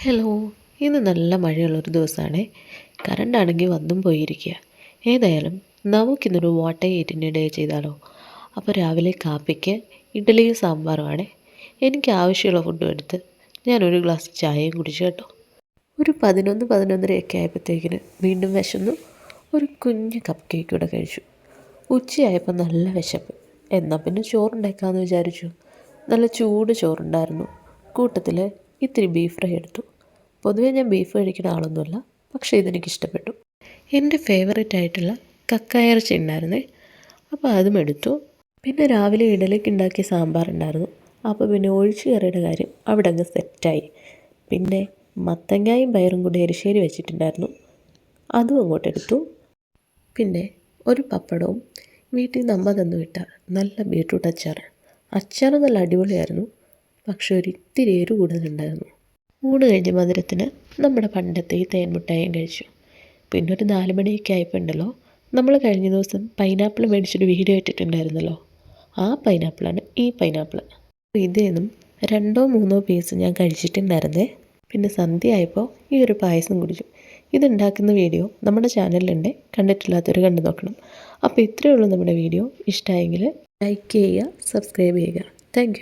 Hello, ഇന്ന് നല്ല മഴയുള്ളൊരു ദിവസമാണേ. കറണ്ടാണെങ്കിൽ വന്നും പോയിരിക്കുക. ഏതായാലും നമുക്കിന്നൊരു വാട്ടർ ഈറ്റിൻ്റെ ഡേ ചെയ്താലോ. അപ്പോൾ രാവിലെ കാപ്പിക്ക് ഇഡ്ഡലിയും സാമ്പാറുമാണേ. എനിക്ക് ആവശ്യമുള്ള ഫുഡും എടുത്ത് ഞാനൊരു ഗ്ലാസ് ചായയും കുടിച്ചു കേട്ടോ. ഒരു 11-11:30 ആയപ്പോഴത്തേക്കിന് വീണ്ടും വിശന്നു. ഒരു കുഞ്ഞ് കപ്പ് കേക്ക് കൂടെ കഴിച്ചു. ഉച്ചയായപ്പോൾ നല്ല വിശപ്പ്. എന്നാൽ പിന്നെ ചോറുണ്ടാക്കാമെന്ന് വിചാരിച്ചു. നല്ല ചൂട് ചോറുണ്ടായിരുന്നു. കൂട്ടത്തിൽ ഇത്തിരി ബീഫ് ഫ്രൈ എടുത്തു. പൊതുവേ ഞാൻ ബീഫ് കഴിക്കുന്ന ആളൊന്നുമല്ല, പക്ഷേ ഇതെനിക്കിഷ്ടപ്പെട്ടു. എൻ്റെ ഫേവറേറ്റ് ആയിട്ടുള്ള കക്കായിറച്ചി ഉണ്ടായിരുന്നേ, അപ്പോൾ അതും എടുത്തു. പിന്നെ രാവിലെ ഇഡലിക്ക് ഉണ്ടാക്കിയ സാമ്പാർ ഉണ്ടായിരുന്നു. അപ്പോൾ പിന്നെ ഒഴിച്ചു കറിയുടെ കാര്യം അവിടെ അങ്ങ് സെറ്റായി. പിന്നെ മത്തങ്ങായും പയറും കൂടി എരിശ്ശേരി വെച്ചിട്ടുണ്ടായിരുന്നു, അതും അങ്ങോട്ട് എടുത്തു. പിന്നെ ഒരു പപ്പടവും വീട്ടിൽ നിന്ന് അമ്മ തന്നു വിട്ട നല്ല ബീട്രൂട്ട് അച്ചാർ. അച്ചാർ നല്ല അടിപൊളിയായിരുന്നു, പക്ഷെ ഒരിത്തിരി എരു കൂടുതലുണ്ടായിരുന്നു. ഊണ് കഴിഞ്ഞ് മധുരത്തിന് നമ്മുടെ പണ്ടത്തെ ഈ തേൻമുട്ടായും കഴിച്ചു. പിന്നെ ഒരു 4 മണിയൊക്കെ ആയപ്പോൾ ഉണ്ടല്ലോ, നമ്മൾ കഴിഞ്ഞ ദിവസം പൈനാപ്പിൾ മേടിച്ചൊരു വീഡിയോ ഇട്ടിട്ടുണ്ടായിരുന്നല്ലോ, ആ പൈനാപ്പിളാണ് ഈ പൈനാപ്പിൾ. ഇതേന്നും 2-3 പീസ് ഞാൻ കഴിച്ചിട്ടുണ്ടായിരുന്നേ. പിന്നെ സന്ധ്യ ആയപ്പോൾ ഈ ഒരു പായസം കുടിച്ചു. ഇതുണ്ടാക്കുന്ന വീഡിയോ നമ്മുടെ ചാനലിലുണ്ട്, കണ്ടിട്ടില്ലാത്തവർ കണ്ടു നോക്കണം. അപ്പോൾ ഇത്രയേ ഉള്ളൂ നമ്മുടെ വീഡിയോ. ഇഷ്ടമായെങ്കിൽ ലൈക്ക് ചെയ്യുക, സബ്സ്ക്രൈബ് ചെയ്യുക. താങ്ക്